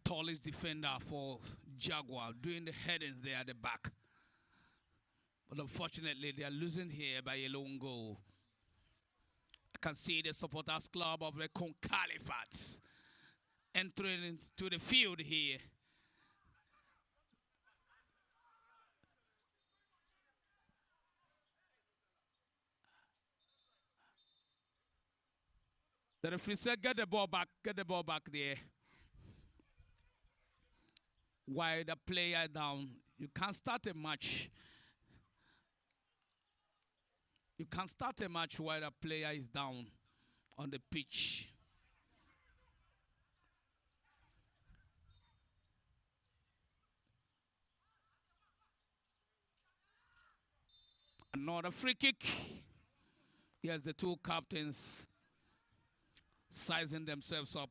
tallest defender for Jaguar, doing the headings there at the back. But unfortunately, they are losing here by a lone goal. I can see the supporters club of the Concalifats entering into the field here. The referee said, get the ball back there. While the player down, you can't start a match. You can't start a match while the player is down on the pitch. Another free kick. Here's the two captains sizing themselves up.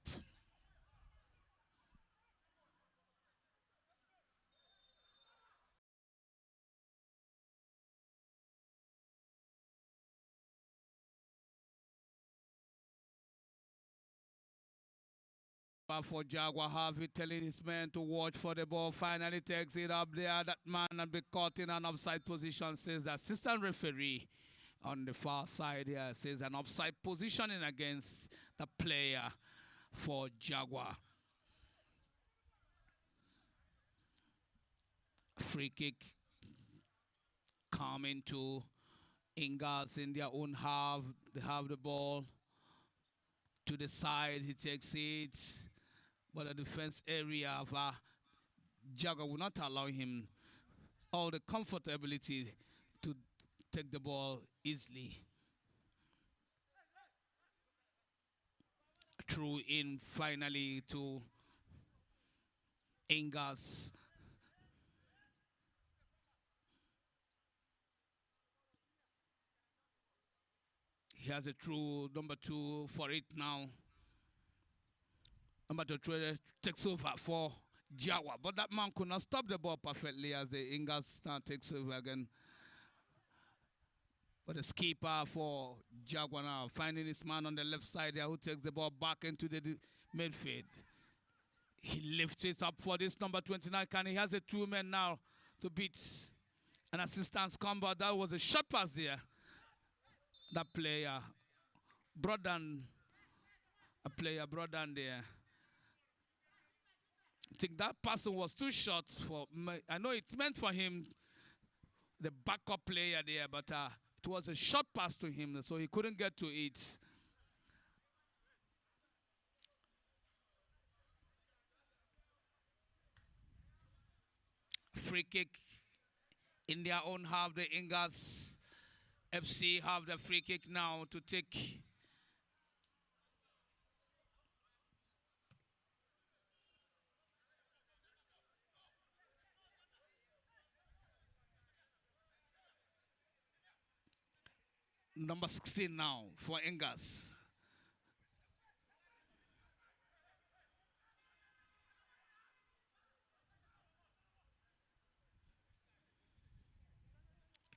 For Jaguar, Harvey telling his men to watch for the ball. Finally takes it up there. That man and be caught in an offside position, says the assistant referee on the far side here. Says an offside positioning against the player for Jaguar. Free kick coming to Ingalls in their own half. They have the ball to the side. He takes it. But the defense area of Jaguar will not allow him all the comfortability to take the ball easily. Through in finally to Ingalls. He has a true number 2 for it now. Number 2 takes over for Jaguar. But that man could not stop the ball perfectly as the Ingalls now takes over again. But the skipper for Jaguar now finding his man on the left side there who takes the ball back into the midfield. He lifts it up for this number 29. Can he has a 2 men now to beat an assistance combo. That was a shot pass there. That player brought down there. I think that person was too short for me. I know it meant for him, the backup player there, but it was a short pass to him, so he couldn't get to it. Free kick in their own half. The Ingalls FC have the free kick now to take. Number 16 now for Ingalls.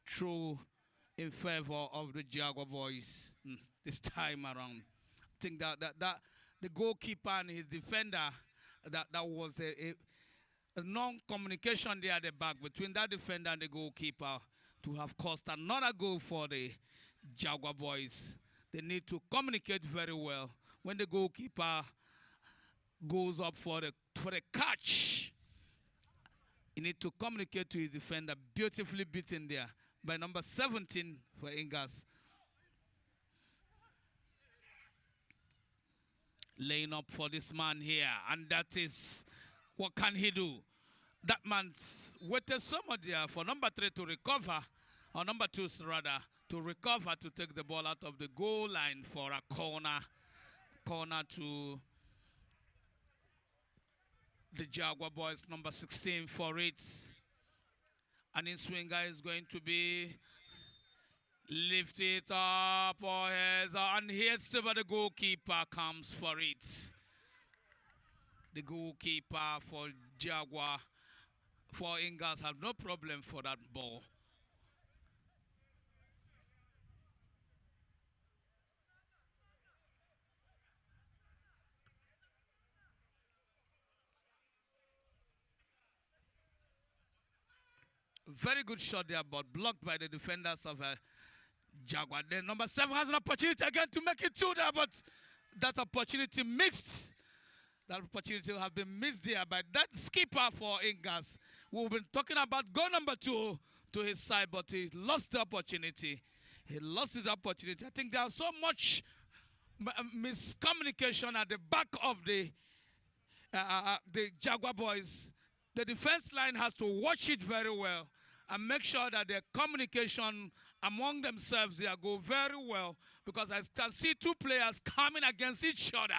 True in favor of the Jaguar boys this time around. I think that the goalkeeper and his defender, that was a non-communication there at the back between that defender and the goalkeeper to have caused another goal for the Jaguar boys. They need to communicate very well. When the goalkeeper goes up for the catch, he needs to communicate to his defender. Beautifully beaten there by number 17 for Ingalls. Laying up for this man here, and that is, what can he do? That man's waited so much there for number 3 to recover, or number 2 rather, to recover to take the ball out of the goal line for a corner to the Jaguar boys, number 16 for it. And in swinger is going to be lifted up, and here's where the goalkeeper comes for it. The goalkeeper for Jaguar, for Ingalls, have no problem for that ball. Very good shot there, but blocked by the defenders of Jaguar. Then number 7 has an opportunity again to make it 2 there, but that opportunity missed. That opportunity will have been missed there by that skipper for Ingas. We've been talking about goal number 2 to his side, but he lost the opportunity. He lost his opportunity. I think there's so much miscommunication at the back of the Jaguar boys. The defense line has to watch it very well and make sure that their communication among themselves they go very well, because I can see 2 players coming against each other.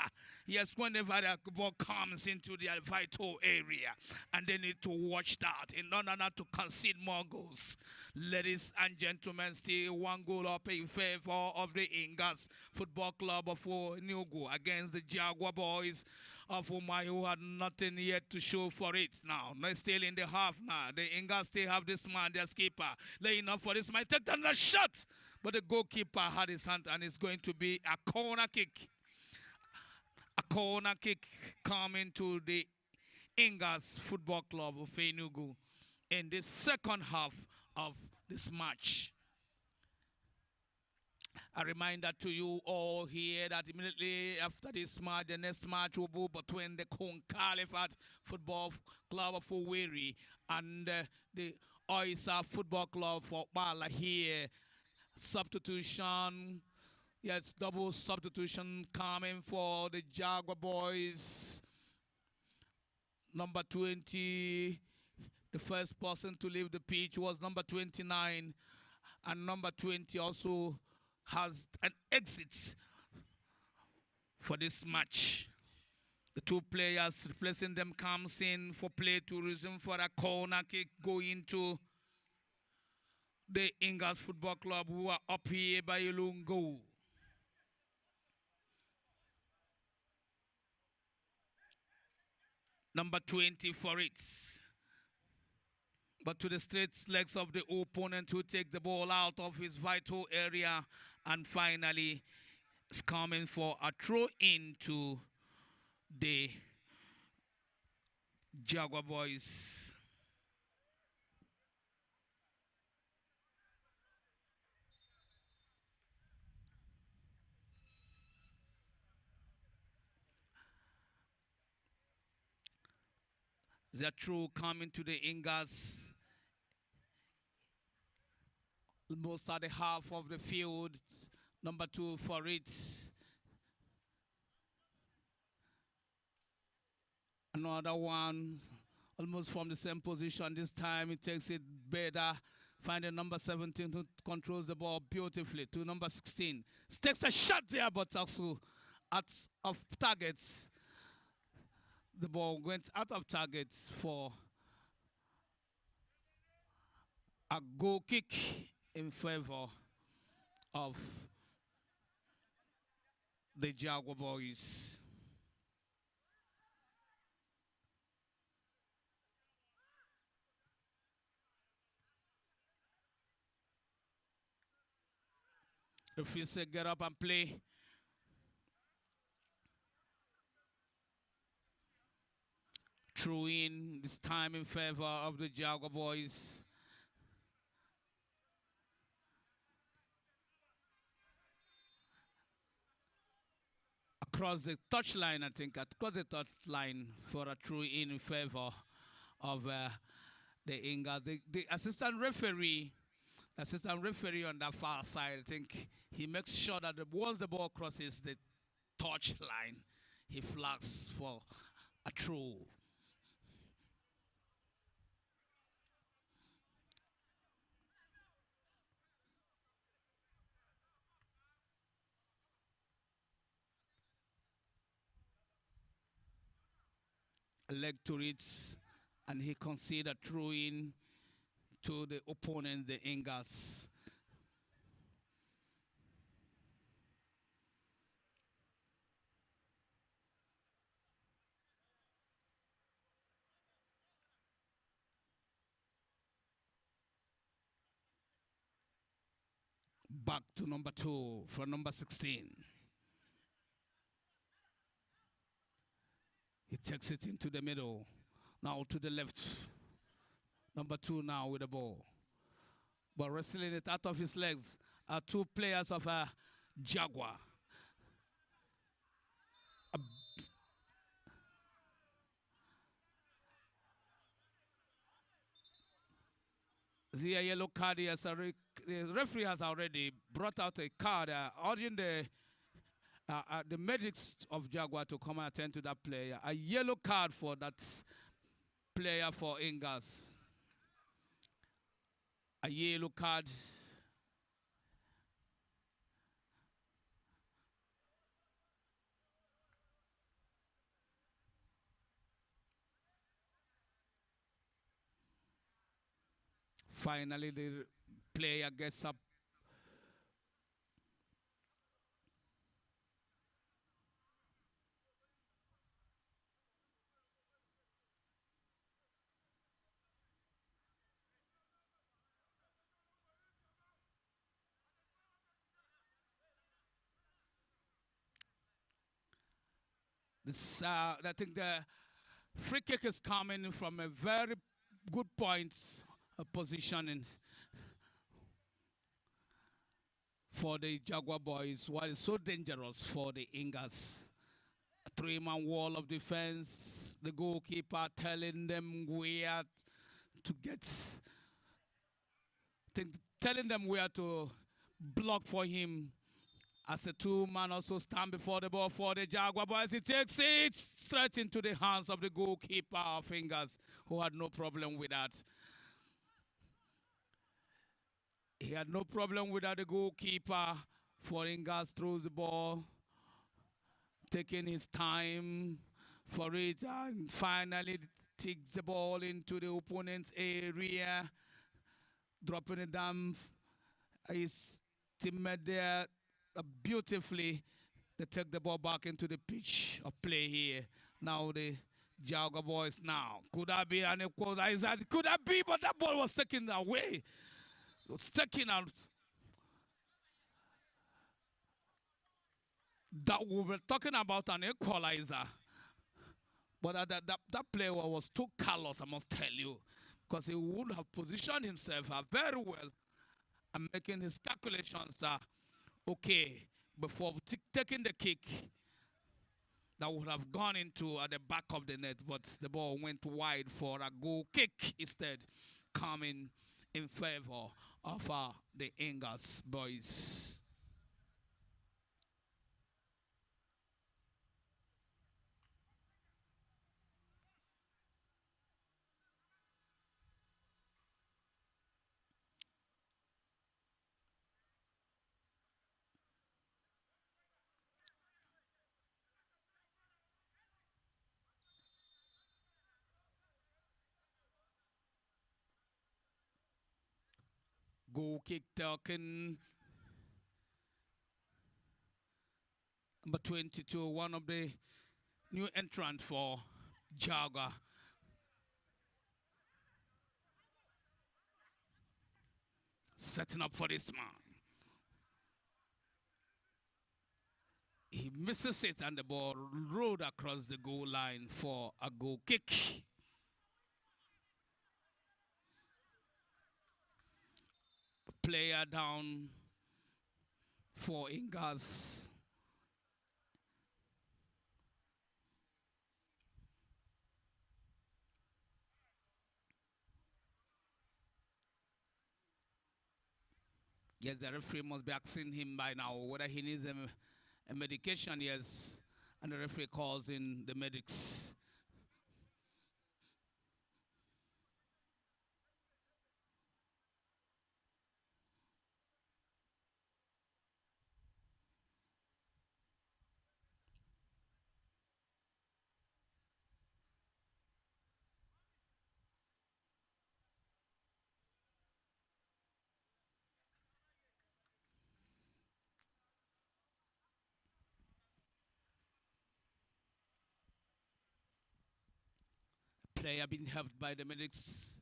Yes, whenever the ball comes into their vital area, and they need to watch that in order not to concede more goals. Ladies and gentlemen, still 1 goal up in favor of the Ingas Football Club of Enugu against the Jaguar boys of Umai, who had nothing yet to show for it now. They're still in the half now. The Ingas still have this man, their skipper, laying up for this man. Take another shot, but the goalkeeper had his hand, and it's going to be a corner kick. A corner kick coming to the Ingas Football Club of Enugu in the second half of this match. A reminder to you all here that immediately after this match, the next match will be between the Kung Califat Football Club of Owerri and the Oisa Football Club for Bala here. Substitution, yes, double substitution coming for the Jaguar boys. Number 20, the first person to leave the pitch was number 29, and number 20 also has an exit for this match. The 2 players replacing them comes in for play to resume for a corner kick going to the Ingas Football Club, who are up here by Lungo. Number 20 for it. But to the straight legs of the opponent, who take the ball out of his vital area, and finally is coming for a throw into the Jaguar boys. The throw coming to the Ingas. Almost at the half of the field. Number 2 for it. Another one, almost from the same position. This time it takes it better. Finding number 17 who controls the ball beautifully to number 16. Takes a shot there, but also out of targets. The ball went out of targets for a goal kick in favor of the Jaguar boys. If you say get up and play. Through in this time in favor of the Jaguar boys. Across the touchline, I think, across the touchline for a throw in favor of the Ingas. The assistant referee on that far side, I think he makes sure that once the ball crosses the touchline, he flags for a throw. Leg to it, and he considered throwing to the opponent, the Ingas. Back to number 2 for number 16. He takes it into the middle. Now to the left. Number 2 now with the ball. But wrestling it out of his legs are two players of a Jaguar. The yellow card here. The referee has already brought out a card urging the medics of Jaguar to come and attend to that player. A yellow card for that player for Ingas. A yellow card. Finally, the player gets up. I think the free kick is coming from a very good point of positioning for the Jaguar boys, while it's so dangerous for the Ingas. A three-man wall of defense, the goalkeeper telling them where to get, telling them where to block for him. As the two-man also stand before the ball for the Jaguar boys, he takes it straight into the hands of the goalkeeper of Fingers, who had no problem with that. He had no problem with that. The goalkeeper for Fingers throws the ball, taking his time for it, and finally takes the ball into the opponent's area, dropping it down. His teammate there beautifully. They take the ball back into the pitch of play here. Now the Jaguar boys now. Could that be an equalizer? Could that be? But that ball was taken away. It was taken out. That we were talking about an equalizer. But that player was too callous, I must tell you. Because he would have positioned himself very well and making his calculations okay before taking the kick that would have gone into at the back of the net, but the ball went wide for a goal kick instead, coming in favor of the Ingas boys. Goal kick taken. Number 22, one of the new entrants for Jaguar. Setting up for this man. He misses it and the ball rolled across the goal line for a goal kick. Player down for Ingas. Yes, the referee must be asking him by now whether he needs a medication. Yes, and the referee calls in the medics. Player being helped by the medics.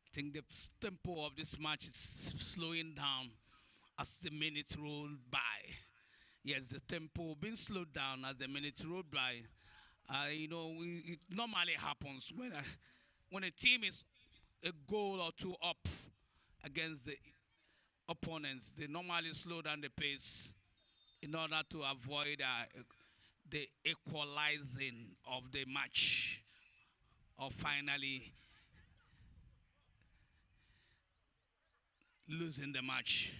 I think the tempo of this match is slowing down as the minute rolled by. Yes, the tempo being slowed down as the minute rolled by. It normally happens when a team is a goal or two up against the opponents. They normally slow down the pace in order to avoid the equalizing of the match or finally losing the match.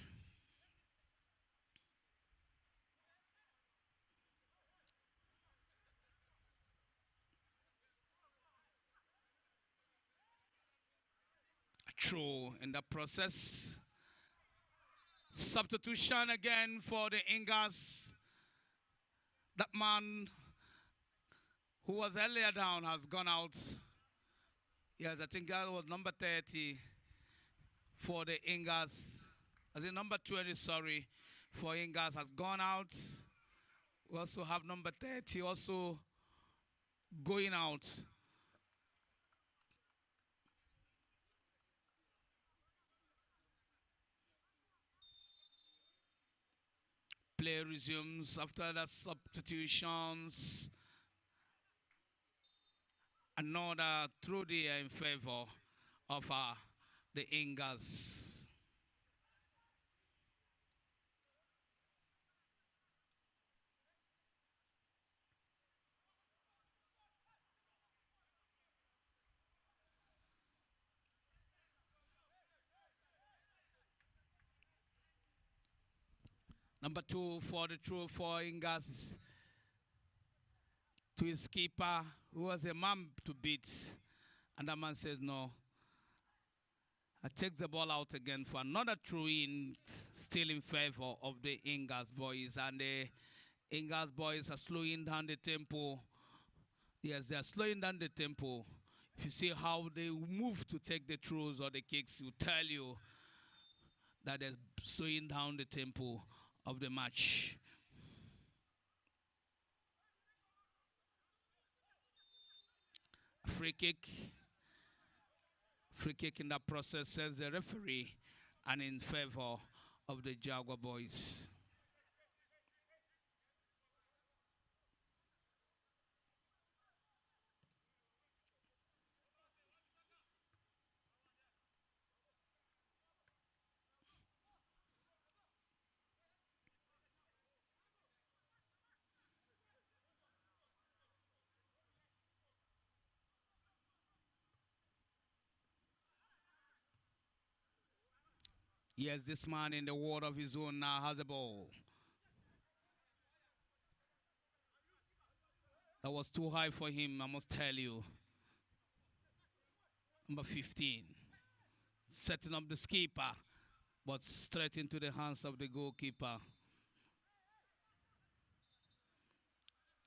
True in the process. Substitution again for the Ingas. That man who was earlier down has gone out. Yes, I think that was number 30 for the Ingas. I think number 20, sorry, for Ingas has gone out. We also have number 30 also going out. Play resumes after the substitutions. Another through the air in favor of the Ingas. Number 2 for the true for Ingas to his keeper, who was a man to beat. And the man says, no. I take the ball out again for another throw in, still in favor of the Ingas boys. And the Ingas boys are slowing down the tempo. Yes, they are slowing down the tempo. If you see how they move to take the throws or the kicks, will tell you that they're slowing down the tempo of the match. Free kick. Free kick in that process, says the referee, and in favor of the Jaguar boys. Yes, this man in the world of his own now has the ball. That was too high for him, I must tell you. Number 15. Setting up the skipper, but straight into the hands of the goalkeeper.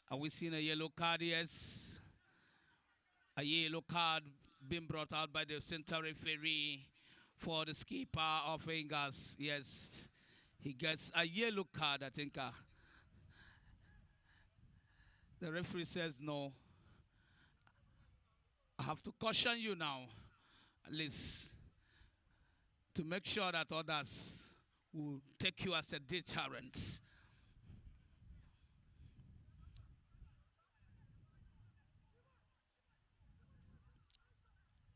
Are we seeing a yellow card? Yes. A yellow card being brought out by the center referee for the skipper of Ingas. Yes. He gets a yellow card, I think. The referee says no. I have to caution you now, at least, to make sure that others will take you as a deterrent.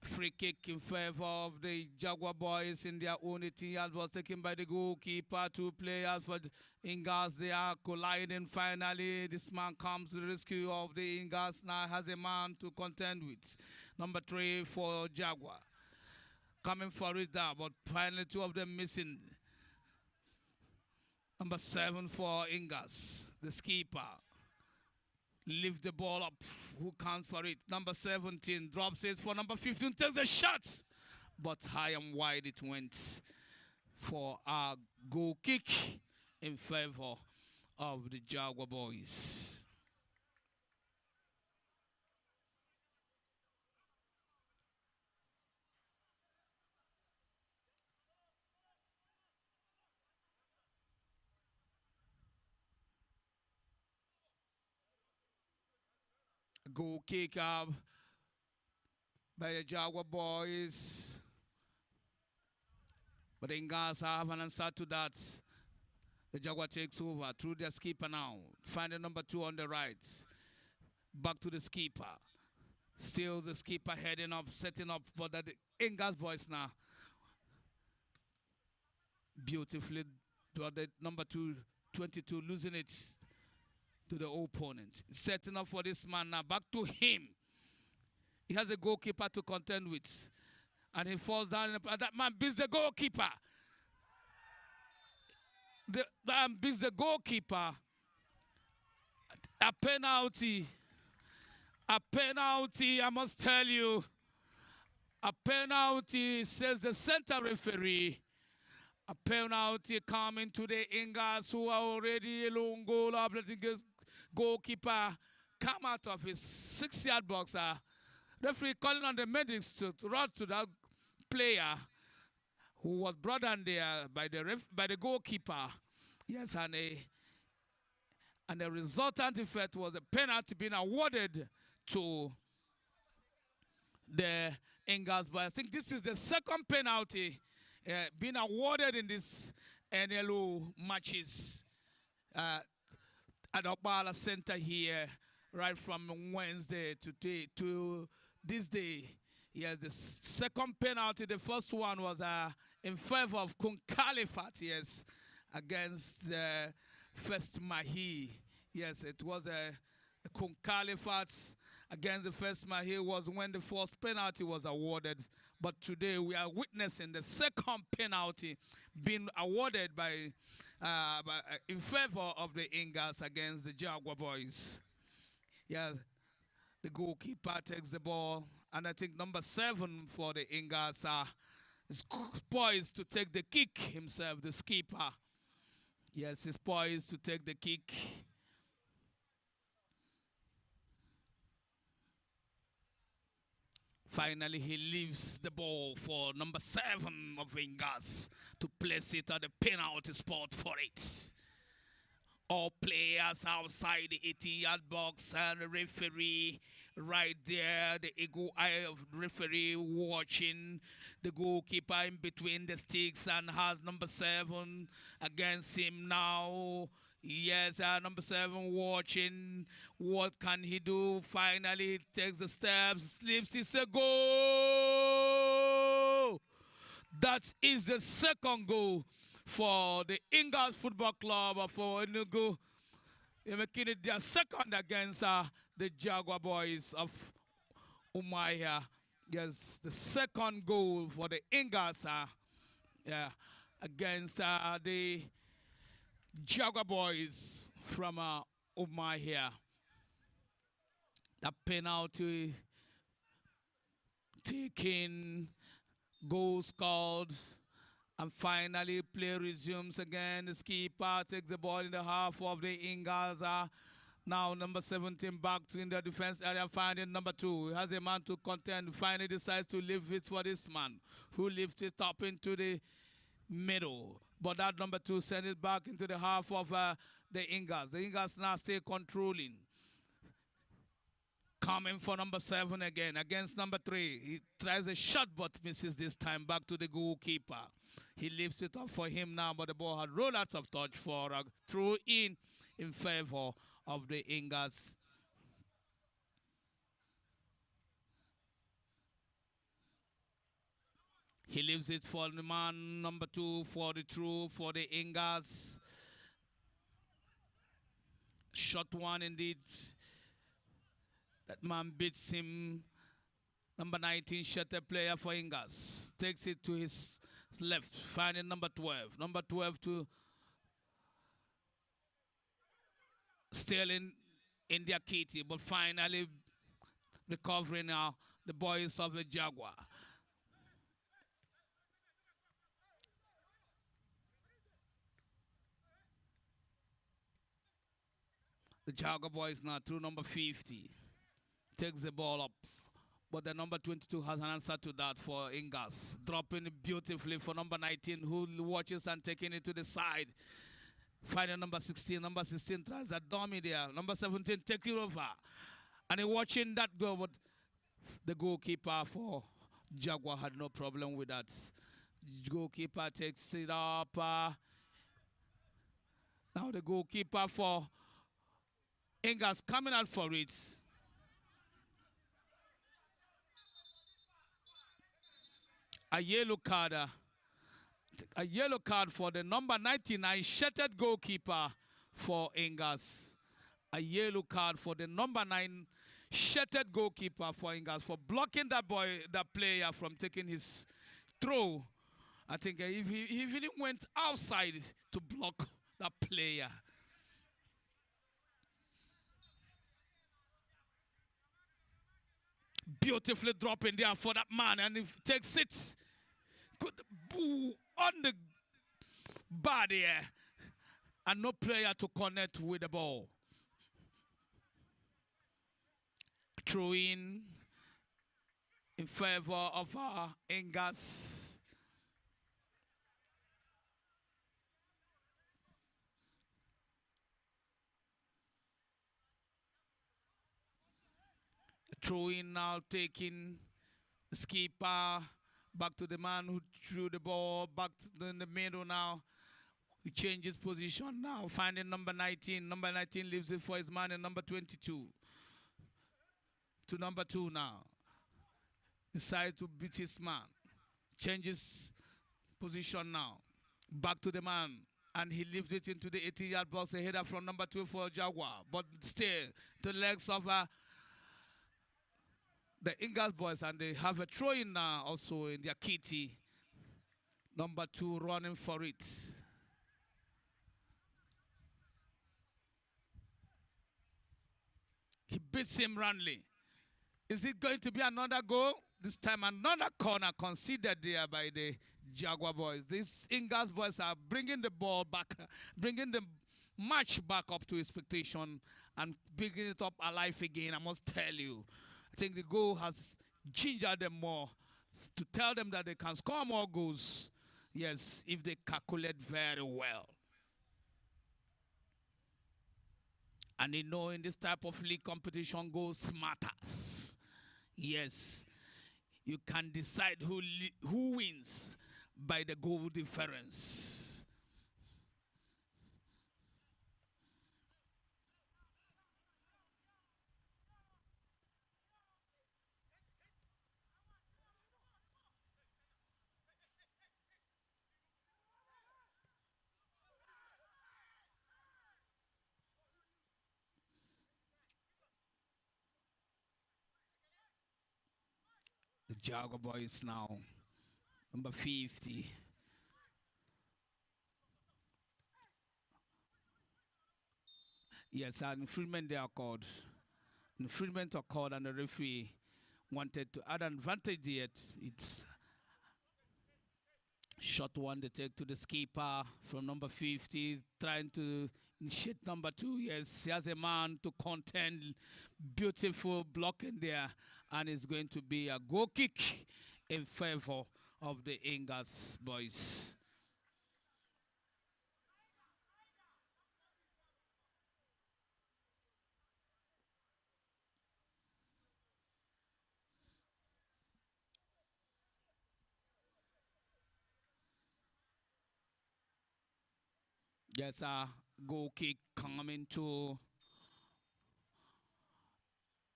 Free kick in favor of the Jaguar boys in their own 18 yards was taken by the goalkeeper. 2 players for the Ingas. They are colliding finally. This man comes to the rescue of the Ingas. Now has a man to contend with. Number 3 for Jaguar. Coming for it now, but finally 2 of them missing. Number 7 for Ingas, the skipper. Lift the ball up. Who counts for it? Number 17 drops it for number 15. Takes the shot. But high and wide it went for a goal kick in favor of the Jaguar boys. Goal kick up by the Jaguar boys. But the Ingas have an answer to that. The Jaguar takes over through their skipper now. Finding number 2 on the right. Back to the skipper. Still the skipper heading up, setting up for the Ingas boys now. Beautifully, the number 22 losing it to the opponent. Setting up for this man now. Back to him. He has a goalkeeper to contend with. And he falls down. And that man beats the goalkeeper. The man beats the goalkeeper. A penalty. A penalty, I must tell you. A penalty, says the center referee. A penalty coming to the Ingas, who are already a long goal of the goalkeeper come out of his 6-yard box. Referee calling on the medics to run to that player who was brought down there by the goalkeeper. Yes, and the resultant effect was a penalty being awarded to the Ingas. But I think this is the second penalty being awarded in this NLO matches at Opala Center here, right from Wednesday to this day. Yes, the second penalty, the first one was in favor of Kun Khalifat, yes, against the First Mahi. Yes, it was a Kun Khalifat against the First Mahi was when the first penalty was awarded. But today we are witnessing the second penalty being awarded in favor of the Ingas against the Jaguar boys. Yeah, the goalkeeper takes the ball, and I think number 7 for the Ingas is poised to take the kick himself, the skipper. Yes, he's poised to take the kick. Finally, he leaves the ball for number 7 of Ingas to place it at the penalty spot for it. All players outside the 80-yard box and the referee right there. The eagle eye of the referee watching the goalkeeper in between the sticks and has number 7 against him now. Yes, number 7 watching. What can he do? Finally, takes the steps, slips. It's a goal! That is the second goal for the Ingas Football Club for Enugu. They're making it their second against the Jaguar boys of Umaya. Yes, the second goal for the Ingas against the Jaguar boys from Umaya. The penalty taken, goal scored. And finally, play resumes again. The skipper takes the ball in the half of the Ingas. Now, number 17 back in the defense area, finding number 2. He has a man to contend. Finally decides to leave it for this man, who lifts it up into the middle. But that number 2 sends it back into the half of the Ingas. The Ingas now stay controlling. Coming for number 7 again, against number 3. He tries a shot, but misses this time. Back to the goalkeeper. He lifts it up for him now, but the ball had rolled out of touch for a throw-in favor of the Ingas. He leaves it for the man, number 2, for the throw for the Ingas. Shot one indeed. That man beats him. Number 19, shutter player for Ingas. Takes it to his left, finding number 12. Number 12 to still in their kitty, but finally recovering now the boys of the Jaguar. The Jaguar boys now through number 50. Takes the ball up. But the number 22 has an answer to that for Ingas. Dropping it beautifully for number 19, who watches and taking it to the side. Finding number 16. Number 16 tries that dummy there. Number 17 taking over. And he watching that go, but the goalkeeper for Jaguar had no problem with that. Goalkeeper takes it up. Now the goalkeeper for Ingas coming out for it. A yellow card. A yellow card for the number 99 shirted goalkeeper for Ingas. A yellow card for the number 9 shirted goalkeeper for Ingas for blocking that player from taking his throw. I think if he even went outside to block that player. Beautifully dropping there for that man, and if takes it, good boo on the body, and no player to connect with the ball. Throw in favor of Ingas. Throw in now, taking the skipper back to the man who threw the ball back in the middle now. He changes position now, finding number 19. Number 19 leaves it for his man in number 22. To number 2 now. Decides to beat his man. Changes position now. Back to the man. And he leaves it into the 80-yard box. A header from number 2 for Jaguar. But still, the legs of the Ingas boys. And they have a throw-in now also in their kitty. Number 2 running for it. He beats him roundly. Is it going to be another goal? This time another corner conceded there by the Jaguar boys. These Ingas boys are bringing the ball back, bringing the match back up to expectation and bringing it up alive again, I must tell you. I think the goal has gingered them more to tell them that they can score more goals, yes, if they calculate very well. And they know in this type of league competition, goals matters. Yes, you can decide who wins by the goal difference. The Jaguar boys now, number 50. Yes, an infringement they are called. Infringement occurred and the referee wanted to add an advantage yet. It's shot one they take to the skipper from number 50, trying to initiate number 2. Yes, he has a man to contend. Beautiful blocking there, and it's going to be a goal kick in favor of the Ingas boys. Yes, a goal kick coming to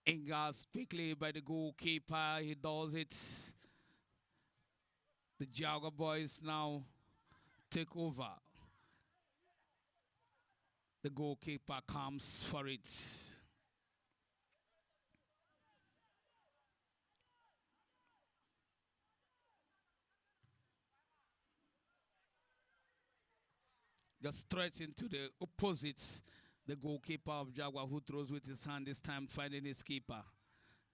Ingas quickly by the goalkeeper. He does it. The Jaguar boys now take over. The goalkeeper comes for it. Just straight into the opposite. The goalkeeper of Jaguar who throws with his hand this time, finding his keeper.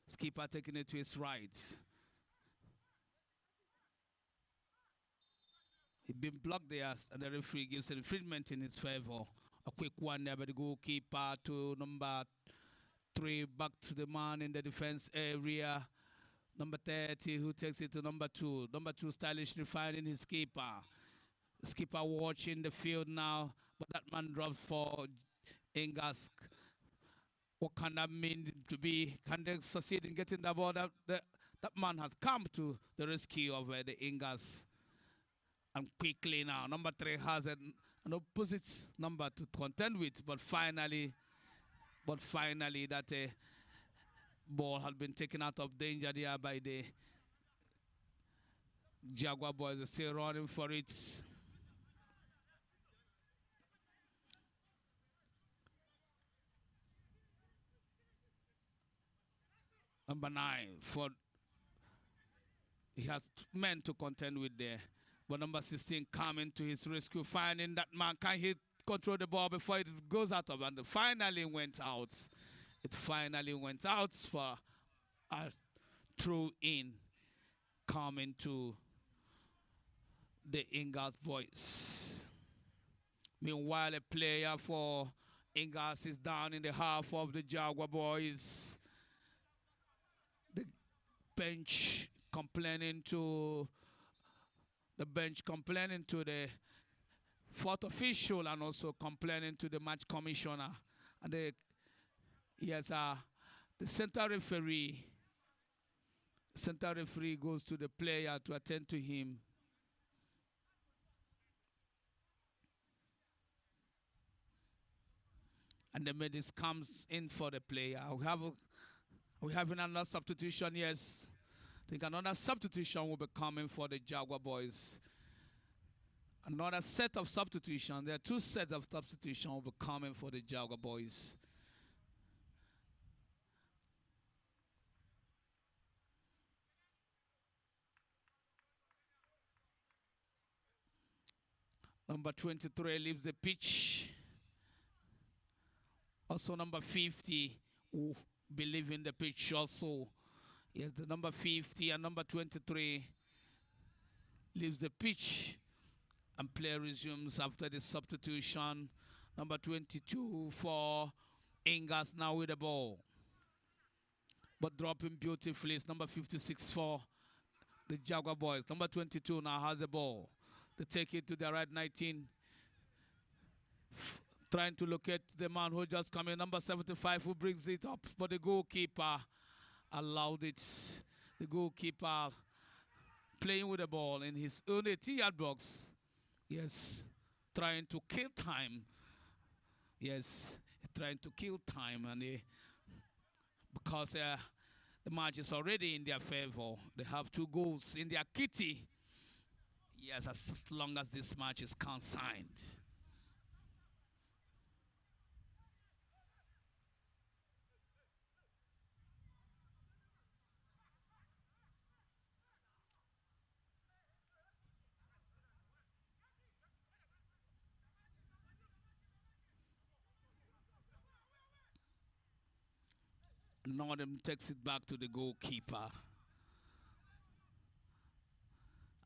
Skipper taking it to his right. He's been blocked there, and the referee gives an infringement in his favor. A quick one there by the goalkeeper to number 3, back to the man in the defense area. Number 30, who takes it to number 2. Number 2 stylishly finding his keeper. Skipper watching the field now, but that man dropped for Ingas. What can that mean to be? Can they succeed in getting the ball? That man has come to the rescue of the Ingas. And quickly now, number 3 has it. an opposite number to contend with, but finally that ball had been taken out of danger there by the Jaguar boys. Are still running for it. Number 9 for he has men to contend with there. But number 16 coming to his rescue, finding that man can he control the ball before it goes out of, and it finally went out. It finally went out for a throw in coming to the Ingalls boys. Meanwhile, a player for Ingalls is down in the half of the Jaguar boys. The bench complaining to the fourth official and also complaining to the match commissioner. And the center referee. Center referee goes to the player to attend to him. And the medics comes in for the player. We have another substitution, yes. I think another substitution will be coming for the Jaguar boys. Another set of substitution. There are 2 sets of substitution will be coming for the Jaguar boys. Number 23 leaves the pitch. Also number 50 who believe in the pitch also. Yes, the number 50 and number 23 leaves the pitch and play resumes after the substitution. Number 22 for Ingalls now with the ball. But dropping beautifully is number 56 for the Jaguar boys. Number 22 now has the ball. They take it to the right 19. Trying to locate the man who just come in, number 75, who brings it up, but the goalkeeper allowed it. The goalkeeper playing with the ball in his own 18-yard box. Yes, trying to kill time. Yes, trying to kill time, and because the match is already in their favor. They have 2 goals in their kitty. Yes, as long as this match is consigned. Northern takes it back to the goalkeeper.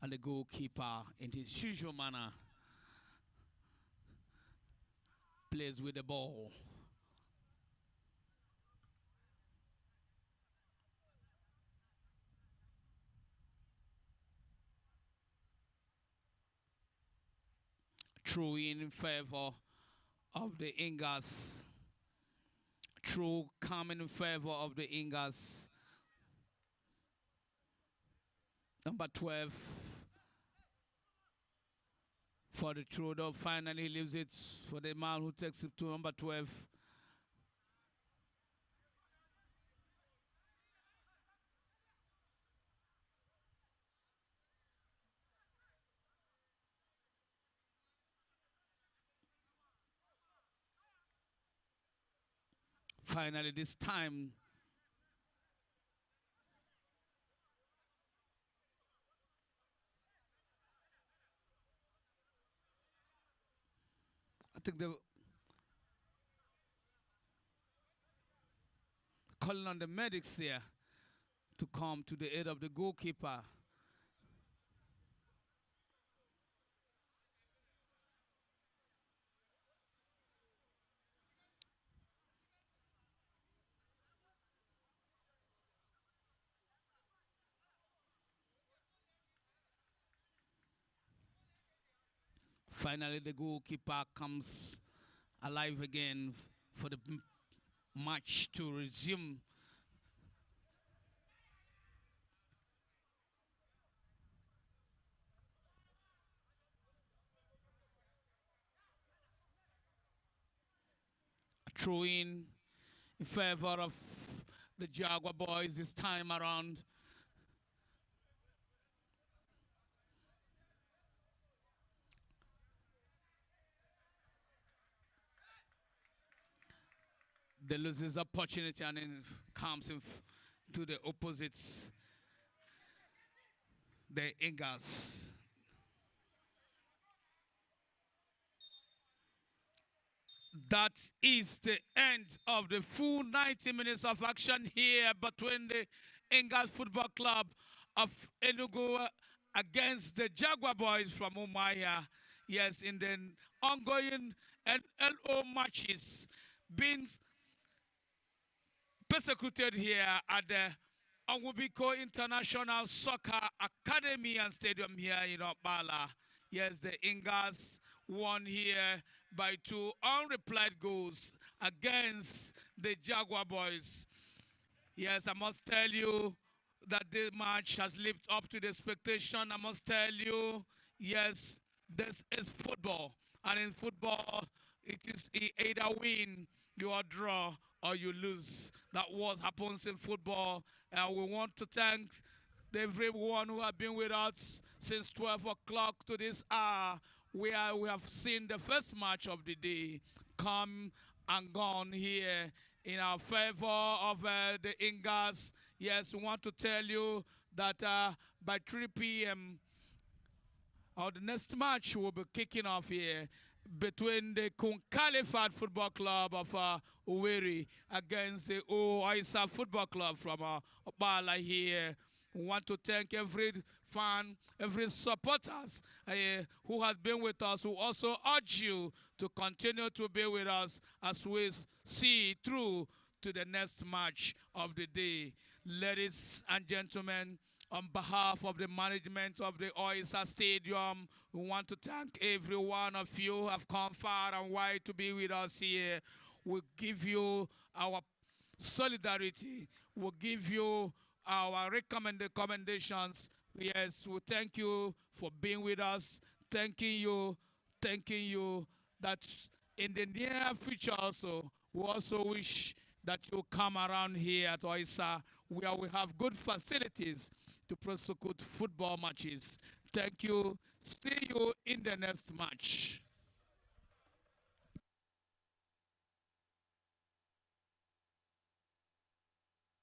And the goalkeeper, in his usual manner, plays with the ball. Throw in favor of the Ingalls. Throw coming in favor of the Ingalls. Number 12 for the throw, though finally leaves it for the man who takes it to number 12. Finally, this time, I think they're calling on the medics here to come to the aid of the goalkeeper. Finally, the goalkeeper comes alive again for the match to resume. throw in favor of the Jaguar boys this time around. They lose his opportunity and then comes to the opposites, the Ingas. That is the end of the full 90 minutes of action here between the Ingas Football Club of Enugu against the Jaguar boys from Umaya. Yes, in the ongoing LO matches being persecuted here at the Onwubiko International Soccer Academy and Stadium here in Okpala. Yes, the Ingas won here by 2 unreplied goals against the Jaguar boys. Yes, I must tell you that this match has lived up to the expectation. I must tell you, yes, this is football. And in football, it is either win, you are draw, or you lose. That what happens in football. And we want to thank everyone who have been with us since 12 o'clock to this hour, where we have seen the first match of the day come and gone here in our favor of the Ingas. Yes, we want to tell you that by 3 p.m., the next match will be kicking off here between the Kunkalifat Football Club of Uweri against the Oisa Football Club from Opala here. We want to thank every fan, every supporters who has been with us, who also urge you to continue to be with us as we see through to the next match of the day. Ladies and gentlemen, on behalf of the management of the Oisa Stadium, we want to thank every one of you who have come far and wide to be with us here. We give you our solidarity. We give you our recommendations. Yes, we thank you for being with us. Thanking you that in the near future also, we also wish that you come around here at Oisa, where we have good facilities to prosecute football matches. Thank you. See you in the next match.